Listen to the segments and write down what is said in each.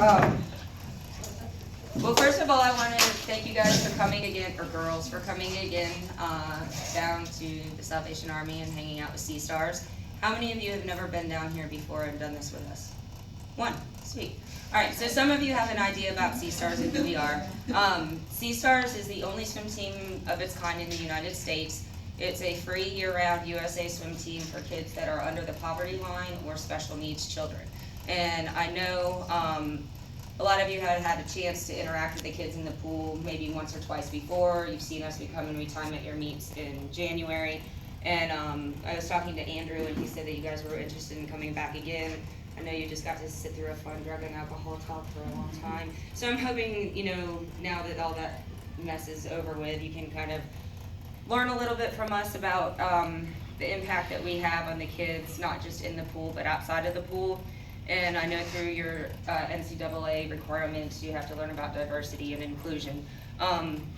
Well, first of all, I want to thank you guys for coming again, or girls for coming again, down to the Salvation Army and hanging out with SEASTARS. How many of you have never been down here before and done this with us? One. Sweet. Alright, so some of you have an idea about SEASTARS and who we are. SEASTARS is the only swim team of its kind in the United States. It's a free year-round USA swim team for kids that are under the poverty line or special needs children. And I know a lot of you have had a chance to interact with the kids in the pool maybe once or twice before. You've seen us come and we time at your meets in January. And I was talking to Andrew and he said that you guys were interested in coming back again. I know you just got to sit through a fun drug and alcohol talk for a long time. So I'm hoping, now that all that mess is over with, you can kind of learn a little bit from us about the impact that we have on the kids, not just in the pool, but outside of the pool. And I know through your NCAA requirements, you have to learn about diversity and inclusion.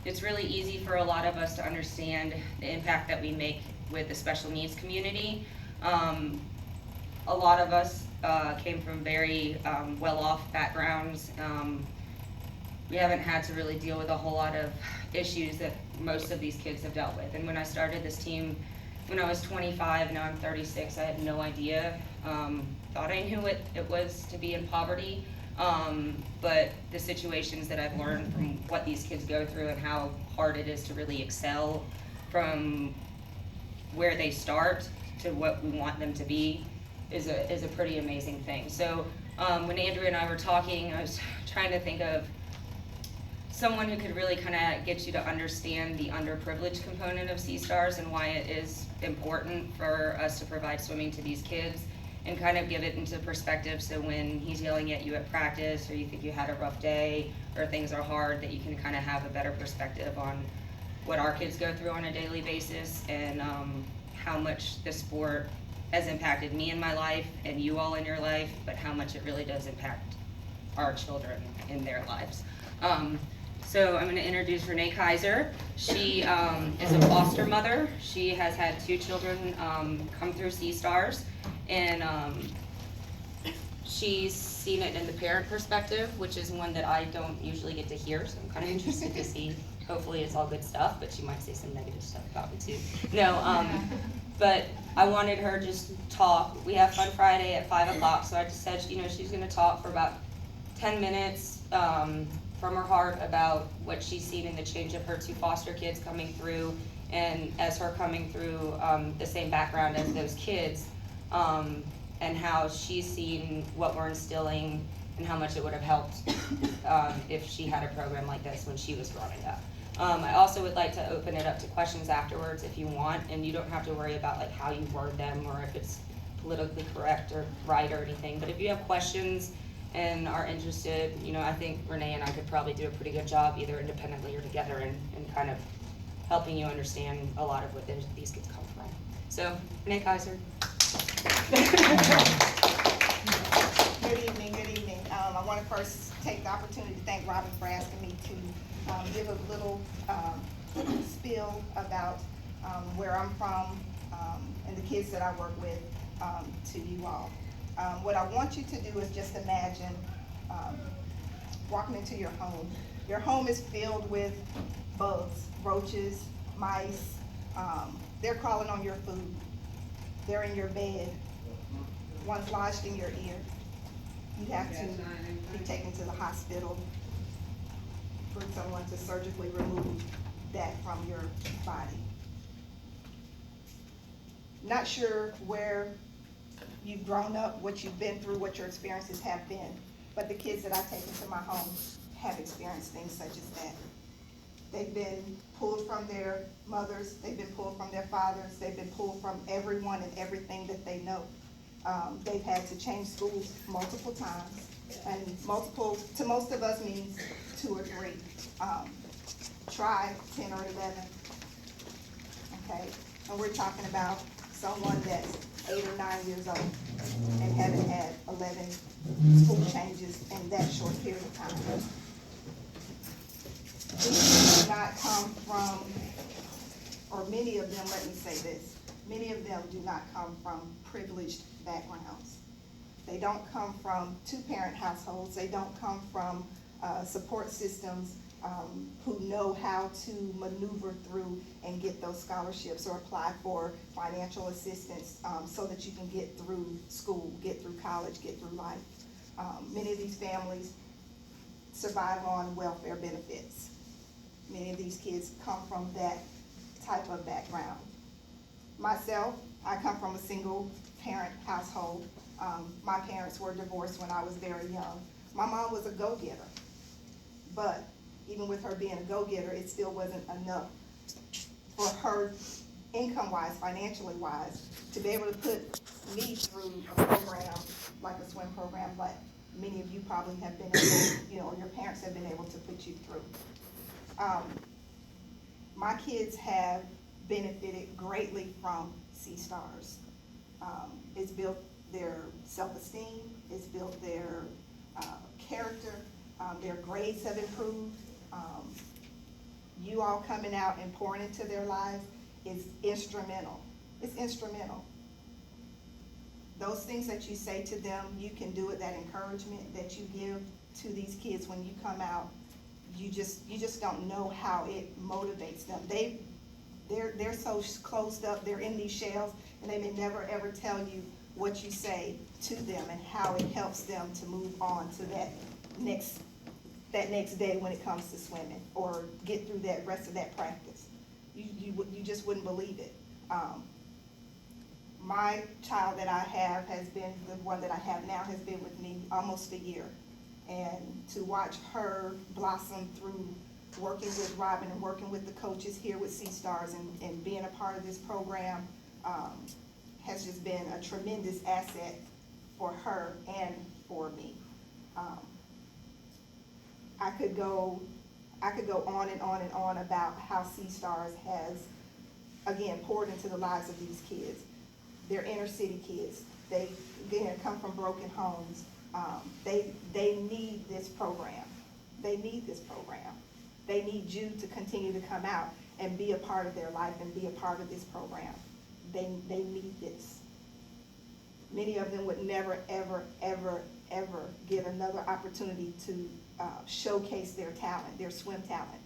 It's really easy for a lot of us to understand the impact that we make with the special needs community. A lot of us came from very well-off backgrounds. We haven't had to really deal with a whole lot of issues that most of these kids have dealt with. And when I started this team, when I was 25, now I'm 36, I had no idea. Thought I knew what it was to be in poverty, but the situations that I've learned from what these kids go through and how hard it is to really excel from where they start to what we want them to be is a pretty amazing thing. So when Andrew and I were talking, I was trying to think of someone who could really kind of get you to understand the underprivileged component of SEASTARS and why it is important for us to provide swimming to these kids and kind of give it into perspective, so when he's yelling at you at practice or you think you had a rough day or things are hard, that you can kind of have a better perspective on what our kids go through on a daily basis and how much the sport has impacted me in my life and you all in your life, but how much it really does impact our children in their lives. So I'm going to introduce Renee Kaiser. She is a foster mother. She has had 2 children come through SEASTARS, and she's seen it in the parent perspective, which is one that I don't usually get to hear, so I'm kind of interested to see. Hopefully it's all good stuff, but she might say some negative stuff about me too. No, but I wanted her just to talk. We have Fun Friday at 5 o'clock, so I just said, she's going to talk for about 10 minutes from her heart about what she's seen in the change of her 2 foster kids coming through, and as her coming through the same background as those kids, and how she's seen what we're instilling and how much it would have helped if she had a program like this when she was growing up. I also would like to open it up to questions afterwards if you want, and you don't have to worry about like how you word them or if it's politically correct or right or anything, but if you have questions and are interested, I think Renee and I could probably do a pretty good job either independently or together in kind of helping you understand a lot of what these kids come from. So, Renee Kaiser. Good evening, good evening. I want to first take the opportunity to thank Robin for asking me to give a little spiel about where I'm from and the kids that I work with to you all. What I want you to do is just imagine walking into your home. Your home is filled with bugs, roaches, mice. They're crawling on your food. They're in your bed. One's lodged in your ear. You have to be taken to the hospital for someone to surgically remove that from your body. Not sure where you've grown up, what you've been through, what your experiences have been, but the kids that I take into my home have experienced things such as that. They've been pulled from their mothers, they've been pulled from their fathers, they've been pulled from everyone and everything that they know. They've had to change schools multiple times, and multiple to most of us means 2 or 3. Try 10 or 11, okay? And we're talking about someone that's 8 or 9 years old and haven't had 11 school changes in that short period of time. These do not come from, or many of them, let me say this, many of them do not come from privileged backgrounds. They don't come from two-parent households. They don't come from support systems who know how to maneuver through and get those scholarships or apply for financial assistance so that you can get through school, get through college, get through life. Many of these families survive on welfare benefits. Many of these kids come from that type of background. Myself, I come from a single parent household. My parents were divorced when I was very young. My mom was a go-getter, but even with her being a go-getter, it still wasn't enough for her income-wise, financially-wise, to be able to put me through a program like a swim program, like many of you probably have been able, your parents have been able to put you through. My kids have benefited greatly from SEASTARS. It's built their self-esteem, it's built their character, their grades have improved. You all coming out and pouring into their lives is instrumental. It's instrumental. Those things that you say to them, you can do it, that encouragement that you give to these kids when you come out, you just don't know how it motivates them. They're so closed up, they're in these shells, and they may never ever tell you what you say to them and how it helps them to move on to that next day when it comes to swimming, or get through that rest of that practice. You just wouldn't believe it. My child that I have has been, the one that I have now has been with me almost a year. And to watch her blossom through working with Robin and working with the coaches here with SEASTARS and being a part of this program has just been a tremendous asset for her and for me. I could go on and on and on about how SEASTARS has, again, poured into the lives of these kids. They're inner city kids. They, again, come from broken homes. They need this program. They need this program. They need you to continue to come out and be a part of their life and be a part of this program. They need this. Many of them would never, ever, ever, ever get another opportunity to showcase their talent, their swim talent.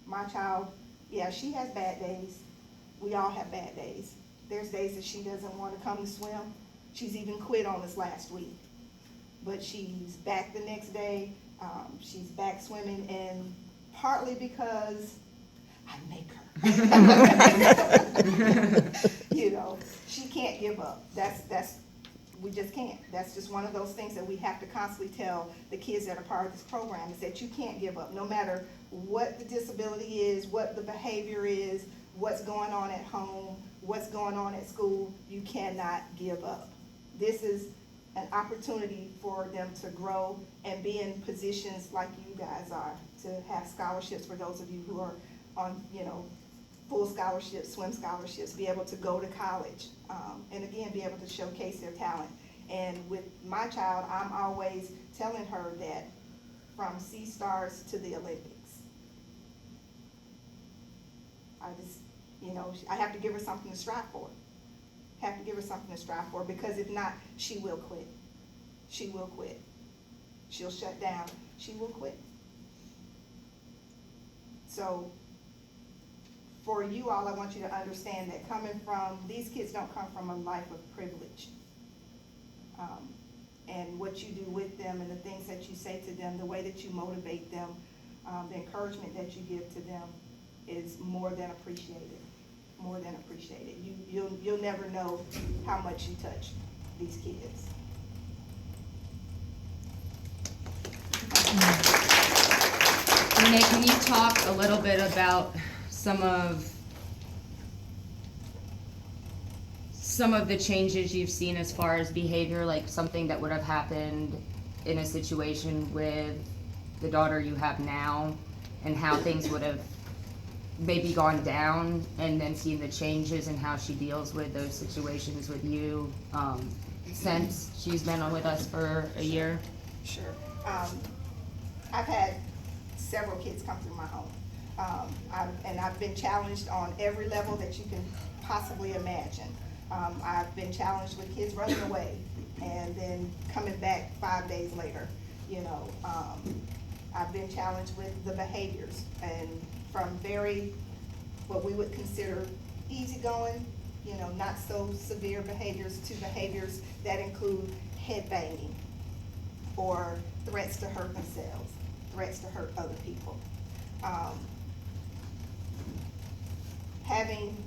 My child, yeah, she has bad days. We all have bad days. There's days that she doesn't want to come to swim. She's even quit on us last week. But she's back the next day. She's back swimming, and partly because I make her. She can't give up. We just can't. That's just one of those things that we have to constantly tell the kids that are part of this program, is that you can't give up. No matter what the disability is, what the behavior is, what's going on at home, what's going on at school, you cannot give up. This is an opportunity for them to grow and be in positions like you guys are, to have scholarships for those of you who are on, full scholarships, swim scholarships, be able to go to college, and again, be able to showcase their talent. And with my child, I'm always telling her that from SEASTARS to the Olympics. I have to give her something to strive for. Because if not, she will quit. She will quit. She'll shut down. She will quit. So for you all, I want you to understand that these kids don't come from a life of privilege. And what you do with them and the things that you say to them, the way that you motivate them, the encouragement that you give to them is more than appreciated. More than appreciated. You'll never know how much you touch these kids. Renee, can you talk a little bit about some of the changes you've seen as far as behavior, like something that would have happened in a situation with the daughter you have now, and how things would have maybe gone down, and then seeing the changes in how she deals with those situations with you since she's been on with us for a year? Sure. I've had several kids come through my home. I've been challenged on every level that you can possibly imagine. I've been challenged with kids running away and then coming back 5 days later, you know. I've been challenged with the behaviors, and from very, what we would consider easygoing, you know, not so severe behaviors, to behaviors that include head banging or threats to hurt themselves, threats to hurt other people. Having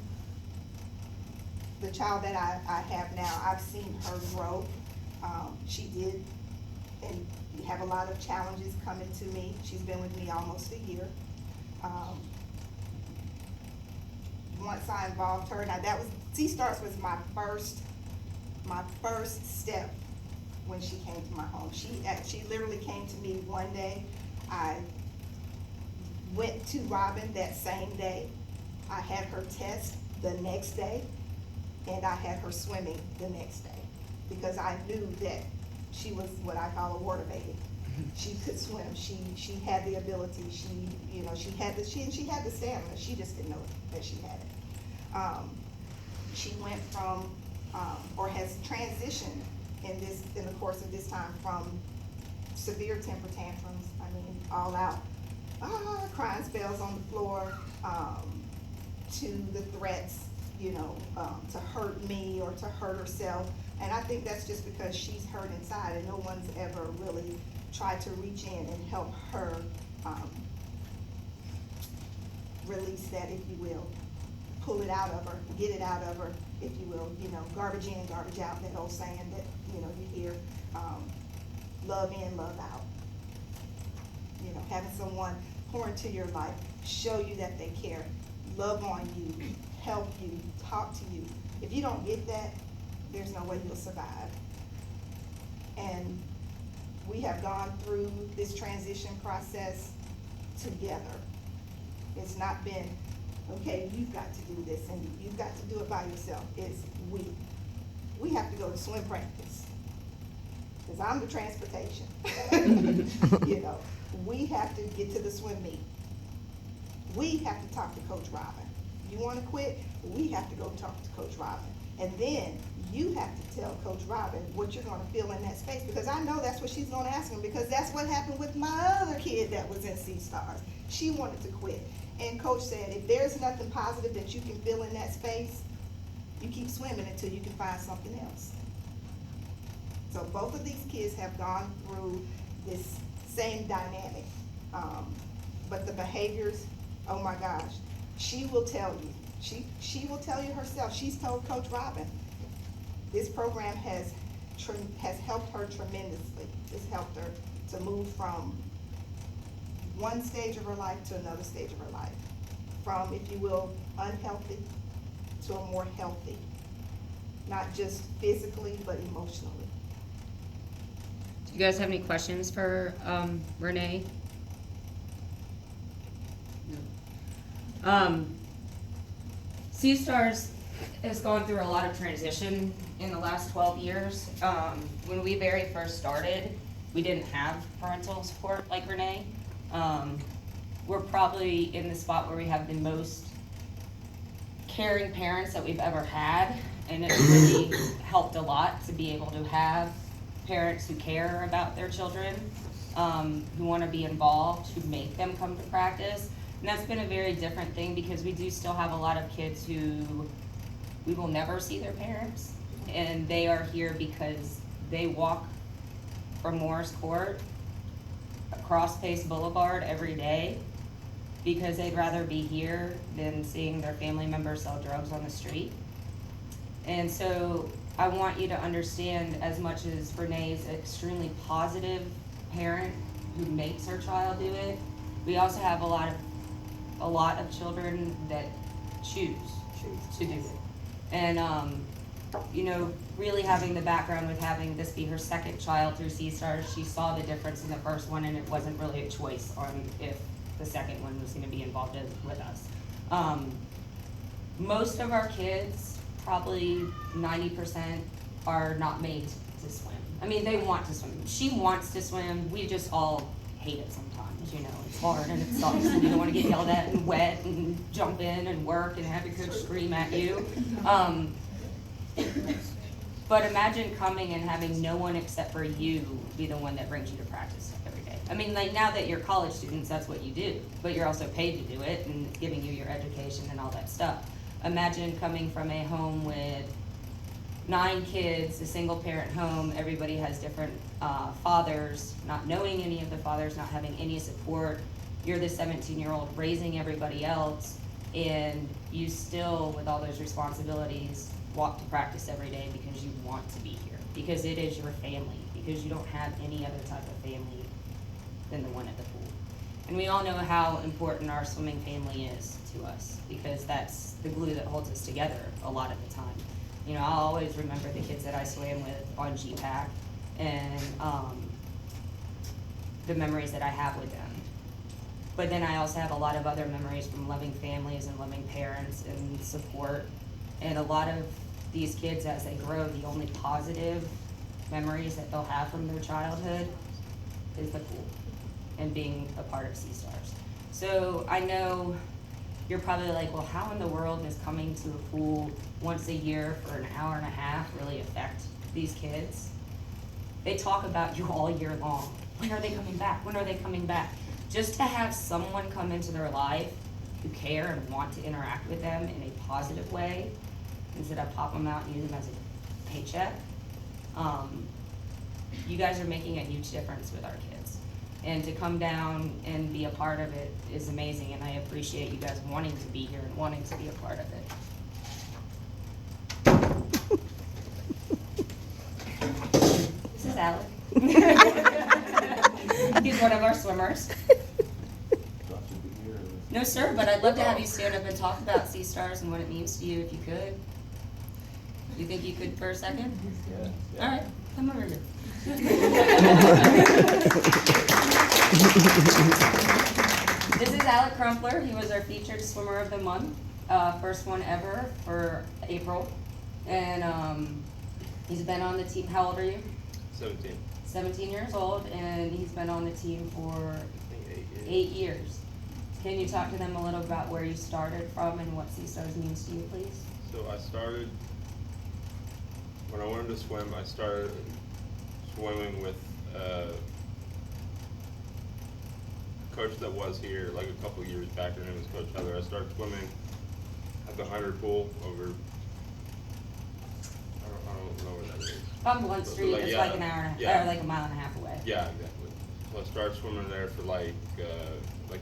the child that I have now, I've seen her grow. She did and have a lot of challenges coming to me. She's been with me almost a year. Once I involved her, now that was, SEASTARS was my first step when she came to my home. She literally came to me one day. I went to Robin that same day. I had her test the next day, and I had her swimming the next day, because I knew that she was what I call a water baby. She could swim. She had the ability. She had the stamina. She just didn't know that she had it. She went from, or has transitioned in the course of this time, from severe temper tantrums, I mean, all out, crying spells on the floor, to the threats, you know, to hurt me or to hurt herself. And I think that's just because she's hurt inside, and no one's ever really tried to reach in and help her release that, if you will, pull it out of her, get it out of her, if you will, you know, garbage in, garbage out, that old saying that, you know, you hear, love in, love out. You know, having someone pour into your life, show you that they care, love on you, help you, talk to you. If you don't get that, there's no way you'll survive. And we have gone through this transition process together. It's not been, okay, you've got to do this and you've got to do it by yourself. It's we. We have to go to swim practice, because I'm the transportation. You know, we have to get to the swim meet. We have to talk to Coach Robin. You want to quit? We have to go talk to Coach Robin. And then you have to tell Coach Robin what you're going to feel in that space, because I know that's what she's going to ask him, because that's what happened with my other kid that was in SEASTARS. She wanted to quit. And Coach said, if there's nothing positive that you can feel in that space, you keep swimming until you can find something else. So both of these kids have gone through this same dynamic. But the behaviors, oh my gosh, she will tell you. She will tell you herself. She's told Coach Robin, this program has helped her tremendously. It's helped her to move from one stage of her life to another stage of her life. From, if you will, unhealthy to a more healthy. Not just physically, but emotionally. Do you guys have any questions for Renee? SEASTARS has gone through a lot of transition in the last 12 years. When we very first started, we didn't have parental support like Renee. We're probably in the spot where we have the most caring parents that we've ever had, and it's really helped a lot to be able to have parents who care about their children, who want to be involved, who make them come to practice. And that's been a very different thing, because we do still have a lot of kids who we will never see their parents, and they are here because they walk from Morris Court across Pace Boulevard every day because they'd rather be here than seeing their family members sell drugs on the street. And so I want you to understand, as much as Renee's an extremely positive parent who makes her child do it, we also have a lot of children that choose to do it. And you know, really having the background with having this be her second child through SEASTARS, she saw the difference in the first one, and it wasn't really a choice on if the second one was going to be involved with us. Most of our kids, probably 90%, are not made to swim. I mean, they want to swim. She wants to swim. We just all hate it sometimes, you know. It's hard and it sucks, and you don't want to get yelled at and wet and jump in and work and have your coach scream at you. But imagine coming and having no one except for you be the one that brings you to practice every day. I mean, like now that you're college students, that's what you do, but you're also paid to do it and it's giving you your education and all that stuff. Imagine coming from a home with 9 kids, a single parent home, everybody has different fathers, not knowing any of the fathers, not having any support. You're the 17-year-old raising everybody else, and you still, with all those responsibilities, walk to practice every day because you want to be here, because it is your family, because you don't have any other type of family than the one at the pool. And we all know how important our swimming family is to us, because that's the glue that holds us together a lot of the time. You know, I'll always remember the kids that I swam with on GPAC and the memories that I have with them. But then I also have a lot of other memories from loving families and loving parents and support. And a lot of these kids, as they grow, the only positive memories that they'll have from their childhood is the pool and being a part of SEASTARS. So I know you're probably like, well, how in the world does coming to a pool once a year for an hour and a half really affect these kids? They talk about you all year long. When are they coming back? When are they coming back? Just to have someone come into their life who care and want to interact with them in a positive way, instead of pop them out and use them as a paycheck. You guys are making a huge difference with our kids. And to come down and be a part of it is amazing, and I appreciate you guys wanting to be here and wanting to be a part of it. This is Alec. He's one of our swimmers. No, sir, but I'd love to have you stand up and talk about SEASTARS and what it means to you if you could. You think you could for a second? Yeah. All right, come over here. This is Alec Crumpler. He was our featured swimmer of the month, first one ever for April. And he's been on the team. How old are you? 17. 17 years old, and he's been on the team for I think 8 years. 8 years. Can you talk to them a little about where you started from and what SEASTARS means to you, please? So I started, when I wanted to swim, I started swimming with a coach that was here like a couple years back. Her name was Coach Heather. I started swimming at the 100 pool over, I don't know where that is. On Blunt So, Street, like, it's yeah, like an hour and a half, yeah. or like a mile and a half away. Yeah, exactly. So I started swimming there for like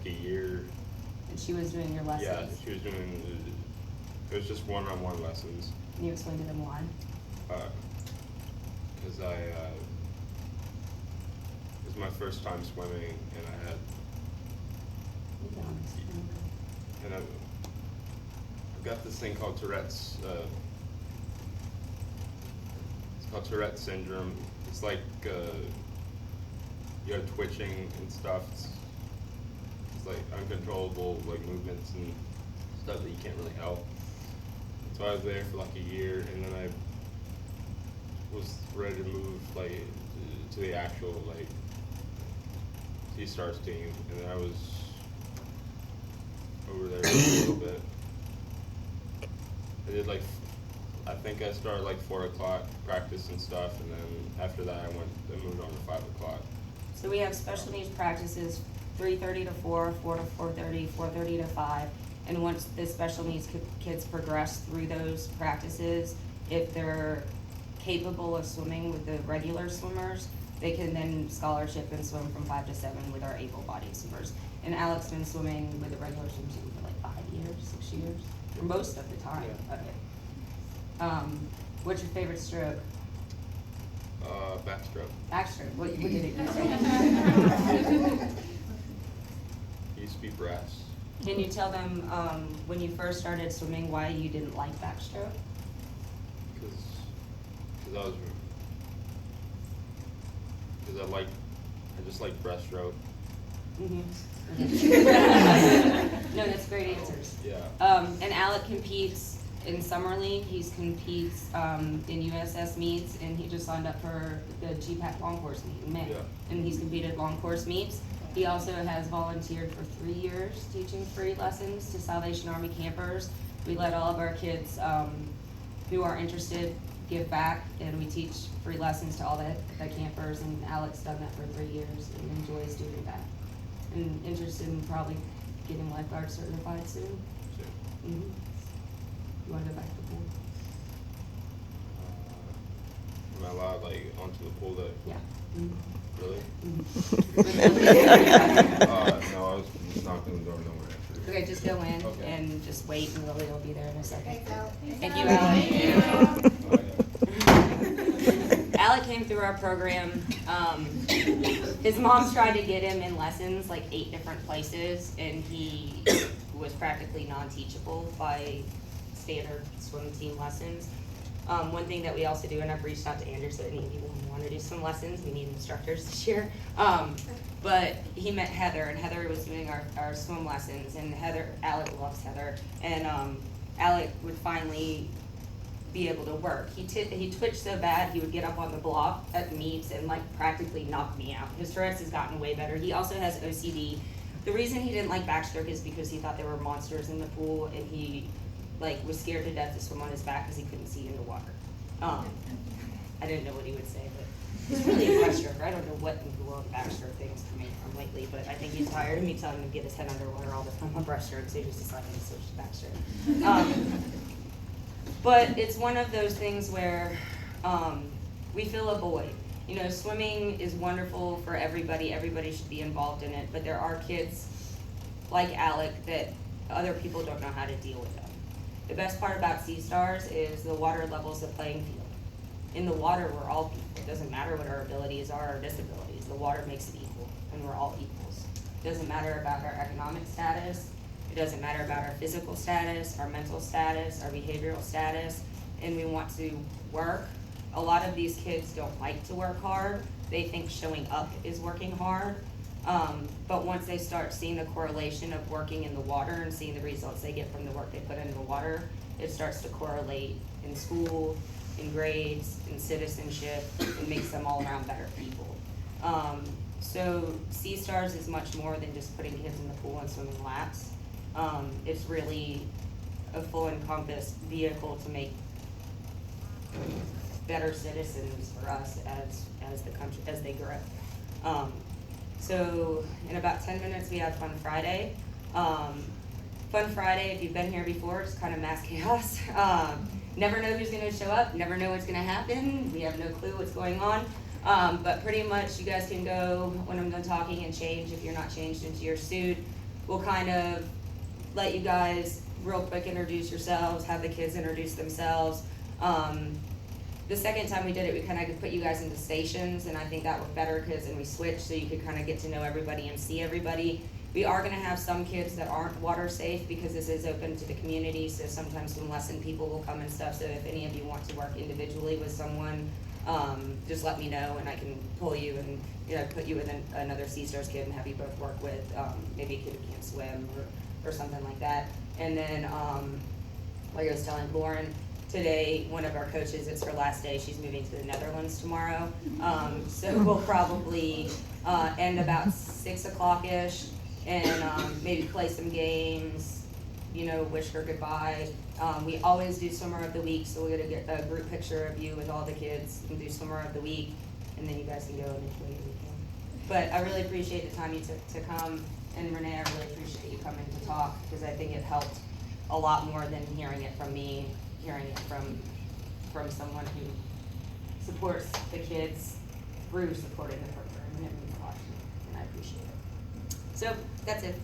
a year. And she was doing your lessons. Yeah, she was doing, it was just one-on-one lessons. Can you explain to them why? Because it was my first time swimming, and I had, and I've got this thing called Tourette's. It's called Tourette's syndrome. It's like you have twitching and stuff. It's like uncontrollable like movements and stuff that you can't really help. So I was there for like a year, and then I was ready to move like to the actual like SEASTARS team, and then I was over there for a little bit. I did like, I think I started like 4 o'clock practice and stuff, and then after that I moved on to 5 o'clock. So we have special needs practices 3:30 to 4, 4 to 4:30, 4:30 to 5. And once the special needs kids progress through those practices, if they're capable of swimming with the regular swimmers, they can then scholarship and swim from 5 to 7 with our able-bodied swimmers. And Alec's been swimming with the regular swim team for like 5 years, 6 years, for most of the time of it. What's your favorite stroke? Backstroke. Backstroke. What did it used to It used to be brass. Can you tell them when you first started swimming why you didn't like backstroke? Because I just like breaststroke. Mm-hmm. No, that's great answers. Yeah. And Alec competes in Summer League. He competes in USS meets, and he just signed up for the GPAC long course meet in May. Yeah. And he's competed long course meets. He also has volunteered for 3 years teaching free lessons to Salvation Army campers. We let all of our kids who are interested give back, and we teach free lessons to all the campers, and Alex done that for 3 years and enjoys doing that. And interested in probably getting lifeguard certified soon. Sure. Mm-hmm. You wanna go back to the pool? Am I allowed like onto the pool that Yeah. Mm-hmm. really? Mm-hmm. No, I was just knocking the door nowhere after. Okay, just go in Okay. and just wait, and Lily will be there in a second. Thanks, Alex. Thank you, Alec. Oh, yeah. Alec came through our program. His mom tried to get him in lessons like 8 different places, and he was practically non-teachable by standard swim team lessons. One thing that we also do, and I've reached out to Andrew, so any of you want to do some lessons, we need instructors this year. But he met Heather, and Heather was doing our swim lessons, and Alec loves Heather, and Alec would finally be able to work. He twitched so bad he would get up on the block at meets and like practically knock me out. His Tourette's has gotten way better. He also has OCD. The reason he didn't like backstroke is because he thought there were monsters in the pool, and he like was scared to death to swim on his back because he couldn't see in the water. I didn't know what he would say, but he's really a breaststroker. I don't know what in the world backstroke thing's coming from lately, but I think he's tired of me telling him to get his head underwater all the time on breaststroke, so he just decided to switch to backstroke. But it's one of those things where we fill a void. You know, swimming is wonderful for everybody. Everybody should be involved in it, but there are kids like Alec that other people don't know how to deal with them. The best part about SEASTARS is the water levels the playing field. In the water, we're all people. It doesn't matter what our abilities are or disabilities. The water makes it equal, and we're all equals. It doesn't matter about our economic status. It doesn't matter about our physical status, our mental status, our behavioral status, and we want to work. A lot of these kids don't like to work hard. They think showing up is working hard. But once they start seeing the correlation of working in the water and seeing the results they get from the work they put in the water, it starts to correlate in school, in grades, in citizenship, and makes them all around better people. So SEASTARS is much more than just putting kids in the pool and swimming laps. It's really a full encompassed vehicle to make better citizens for us as the country, as they grow. So in about 10 minutes, we have Fun Friday. Fun Friday, if you've been here before, it's kind of mass chaos. Never know who's gonna show up, never know what's gonna happen. We have no clue what's going on. But pretty much you guys can go when I'm done talking and change if you're not changed into your suit. We'll kind of let you guys real quick introduce yourselves, have the kids introduce themselves. The second time we did it, we kind of could put you guys into stations, and I think that worked better because then we switched so you could kind of get to know everybody and see everybody. We are going to have some kids that aren't water safe because this is open to the community, so sometimes some lesson people will come and stuff, so if any of you want to work individually with someone, just let me know and I can pull you and put you with another SEASTARS kid and have you both work with maybe a kid who can't swim or something like that. And then like I was telling Lauren, today, one of our coaches, it's her last day, she's moving to the Netherlands tomorrow. So we'll probably end about 6 o'clock-ish and maybe play some games, wish her goodbye. We always do Swimmer of the Week, so we're gonna get a group picture of you with all the kids and do Swimmer of the Week, and then you guys can go and enjoy your weekend. But I really appreciate the time you took to come, and Renee, I really appreciate you coming to talk, because I think it helped a lot more than hearing it from me, hearing it from someone who supports the kids through supporting the program, and it means a lot to me, and I appreciate it. So, that's it.